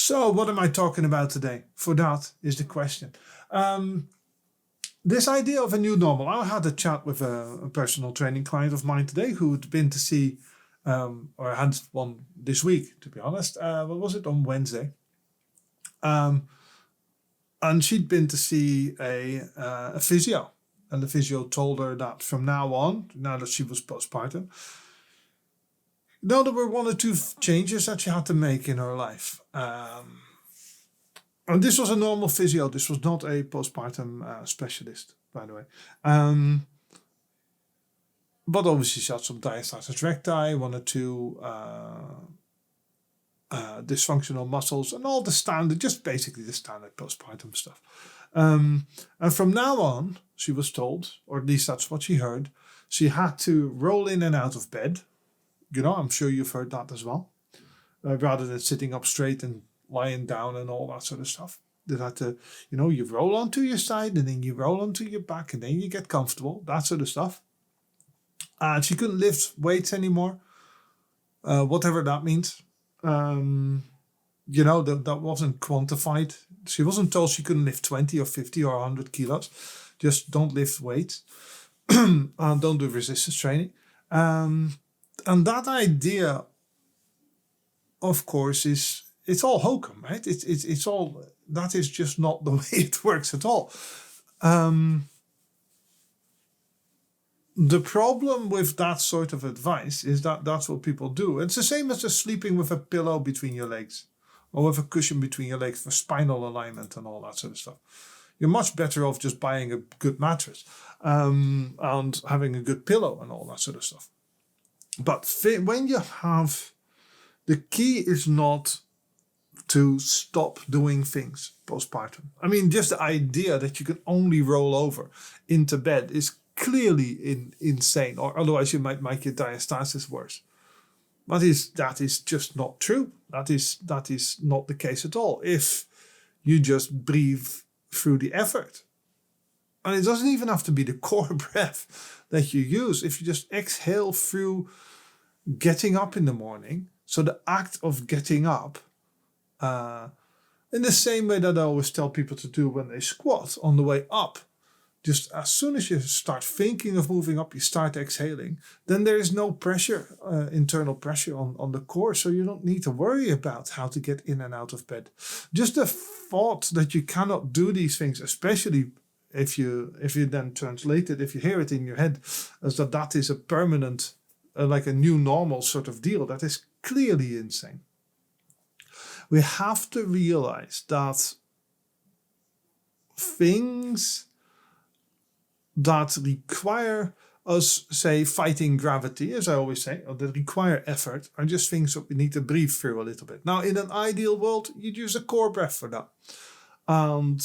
So what am I talking about today? For that is the question. This idea of a new normal. I had a chat with a personal training client of mine today who'd been to see, or had one this week, to be honest. What was it, on Wednesday? And she'd been to see a physio. And the physio told her that from now on, now that she was postpartum, there were one or two changes that she had to make in her life. And this was a normal physio. This was not a postpartum specialist, by the way. But obviously she had some diastasis recti, one or two dysfunctional muscles, and all the standard, just basically the standard postpartum stuff. And from now on, she was told, or at least that's what she heard, she had to roll in and out of bed. You know, I'm sure you've heard that as well. Rather than sitting up straight and lying down and all that sort of stuff. They had to, you roll onto your side and then you roll onto your back and then you get comfortable, that sort of stuff. And she couldn't lift weights anymore, whatever that means. That wasn't quantified. She wasn't told she couldn't lift 20 or 50 or 100 kilos. Just don't lift weights and don't do resistance training. And that idea, of course, it's all hokum, right? It's all, that is just not the way it works at all. The problem with that sort of advice is that that's what people do. It's the same as just sleeping with a pillow between your legs or with a cushion between your legs for spinal alignment and all that sort of stuff. You're much better off just buying a good mattress and having a good pillow and all that sort of stuff. But when you have, the key is not to stop doing things postpartum. I mean, just the idea that you can only roll over into bed is clearly insane, or otherwise you might make your diastasis worse. That is just not true. That is not the case at all. If you just breathe through the effort, and it doesn't even have to be the core breath that you use. If you just exhale through getting up in the morning, so the act of getting up, in the same way that I always tell people to do when they squat on the way up. Just as soon as you start thinking of moving up, you start exhaling, then there is no pressure, internal pressure on the core. So you don't need to worry about how to get in and out of bed. Just the thought that you cannot do these things, especially if you then translate it, if you hear it in your head, as that is a permanent, like a new normal sort of deal, that is clearly insane. We have to realize that things that require us, say, fighting gravity, as I always say, or that require effort, are just things that we need to breathe through a little bit. Now, in an ideal world, you'd use a core breath for that. And,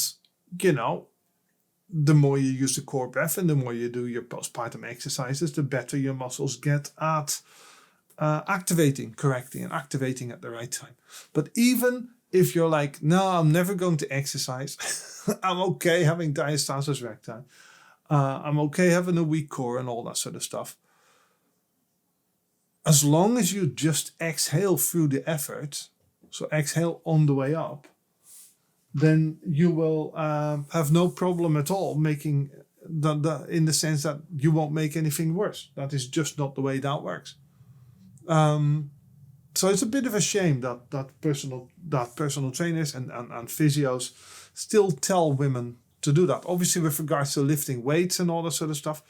the more you use the core breath and the more you do your postpartum exercises, the better your muscles get at activating correctly and activating at the right time. But even if you're like, no, I'm never going to exercise, I'm okay having diastasis recti, I'm okay having a weak core and all that sort of stuff. As long as you just exhale through the effort, so exhale on the way up, then you will have no problem at all making in the sense that you won't make anything worse. That is just not the way that works. So it's a bit of a shame that personal trainers and physios still tell women to do that. Obviously, with regards to lifting weights and all that sort of stuff,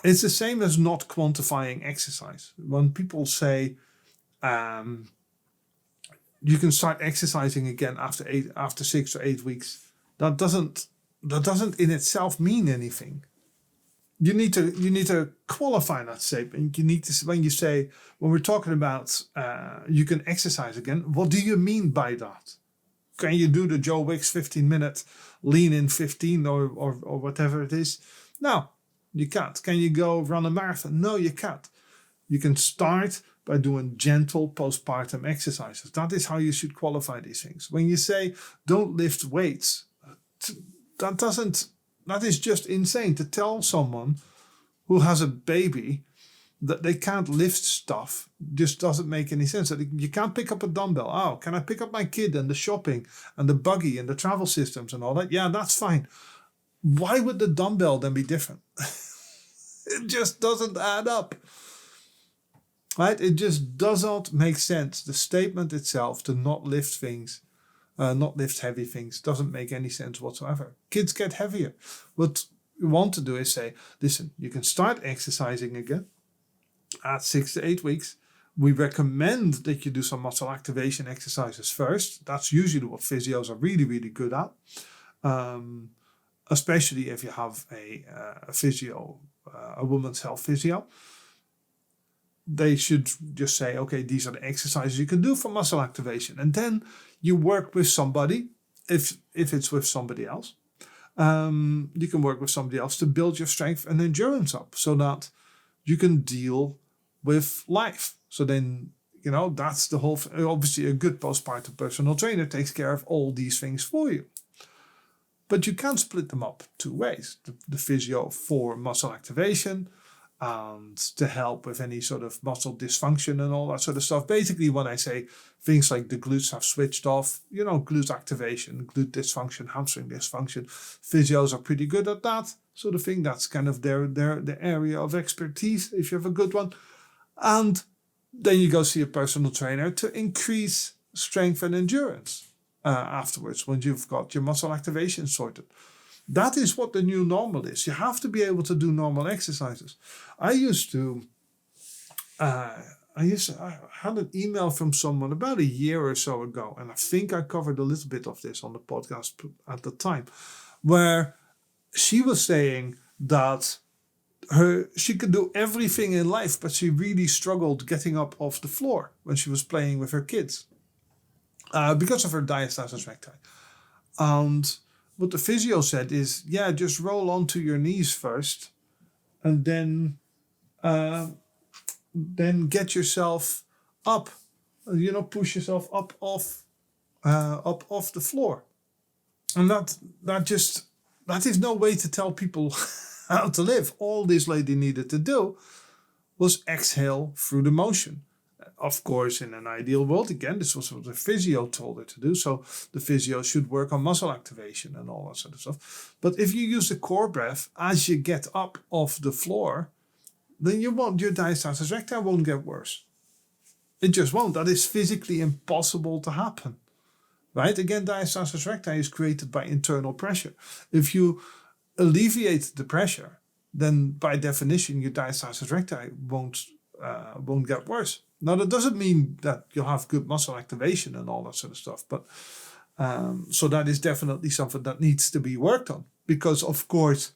it's the same as not quantifying exercise. When people say you can start exercising again after 6 or 8 weeks, that doesn't in itself mean anything. You need to qualify that statement. You need to, when we're talking about you can exercise again, what do you mean by that? Can you do the Joe Wicks 15-minute lean in 15 or whatever it is? No, you can't. Can you go run a marathon? No, you can't. You can start by doing gentle postpartum exercises. That is how you should qualify these things. When you say don't lift weights, that is just insane to tell someone who has a baby that they can't lift stuff just doesn't make any sense. That you can't pick up a dumbbell. Oh, can I pick up my kid and the shopping and the buggy and the travel systems and all that? Yeah, that's fine. Why would the dumbbell then be different? It just doesn't add up. Right? It just does not make sense. The statement itself to not lift things, not lift heavy things, doesn't make any sense whatsoever. Kids get heavier. What we want to do is say, listen, you can start exercising again at 6 to 8 weeks. We recommend that you do some muscle activation exercises first. That's usually what physios are really, really good at. Especially if you have a physio, a woman's health physio. They should just say, okay, these are the exercises you can do for muscle activation. And then you work with somebody, if it's with somebody else. You can work with somebody else to build your strength and endurance up so that you can deal with life. So then, that's the whole, obviously a good postpartum personal trainer takes care of all these things for you. But you can split them up two ways. The physio for muscle activation and to help with any sort of muscle dysfunction and all that sort of stuff. Basically, when I say things like the glutes have switched off, glute activation, glute dysfunction, hamstring dysfunction, physios are pretty good at that sort of thing. That's kind of their area of expertise, if you have a good one. And then you go see a personal trainer to increase strength and endurance afterwards when you've got your muscle activation sorted. That is what the new normal is. You have to be able to do normal exercises. I had an email from someone about a year or so ago, and I think I covered a little bit of this on the podcast at the time, where she was saying that she could do everything in life, but she really struggled getting up off the floor when she was playing with her kids because of her diastasis recti. And what the physio said is, just roll onto your knees first, and then get yourself up. Push yourself up off the floor. And that is no way to tell people how to live. All this lady needed to do was exhale through the motion. Of course, in an ideal world, again, this was what the physio told her to do. So the physio should work on muscle activation and all that sort of stuff. But if you use the core breath as you get up off the floor, then your diastasis recti won't get worse. It just won't. That is physically impossible to happen. Right? Again, diastasis recti is created by internal pressure. If you alleviate the pressure, then by definition, your diastasis recti won't get worse. Now, that doesn't mean that you'll have good muscle activation and all that sort of stuff, but so that is definitely something that needs to be worked on, because, of course,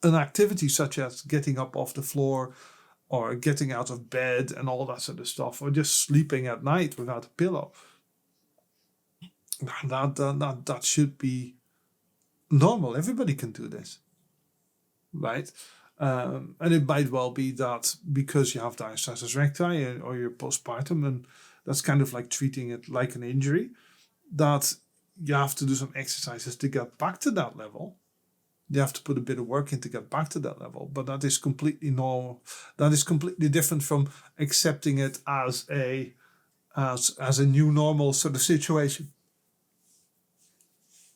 an activity such as getting up off the floor or getting out of bed and all that sort of stuff, or just sleeping at night without a pillow, that should be normal. Everybody can do this, right? And it might well be that because you have diastasis recti or you're postpartum, and that's kind of like treating it like an injury, that you have to do some exercises to get back to that level. You have to put a bit of work in to get back to that level, but that is completely normal. That is completely different from accepting it as a new normal sort of situation.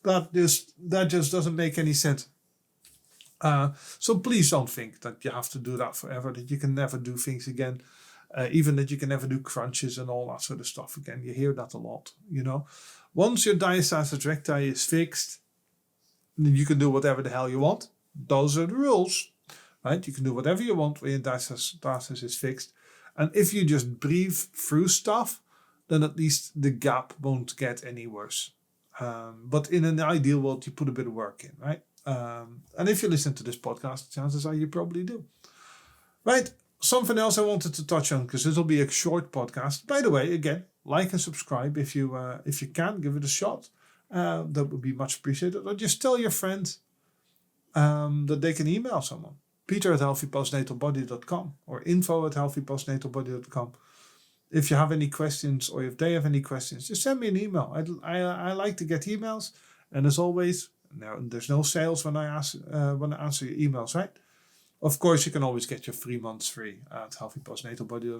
That just doesn't make any sense. So please don't think that you have to do that forever, that you can never do things again, even that you can never do crunches and all that sort of stuff again. You hear that a lot, Once your diastasis recti is fixed, then you can do whatever the hell you want. Those are the rules, right? You can do whatever you want when your diastasis is fixed. And if you just breathe through stuff, then at least the gap won't get any worse. But in an ideal world, you put a bit of work in, right? And if you listen to this podcast, chances are you probably do. Right, something else I wanted to touch on, because this will be a short podcast. By the way, again, like and subscribe if you can, give it a shot. That would be much appreciated. Or just tell your friends that they can email someone. peter@healthypostnatalbody.com or info@healthypostnatalbody.com. If you have any questions, or if they have any questions, just send me an email. I like to get emails, and as always, there's no sales when I answer your emails, right? Of course, you can always get your 3 months free at healthypostnatalbody.com.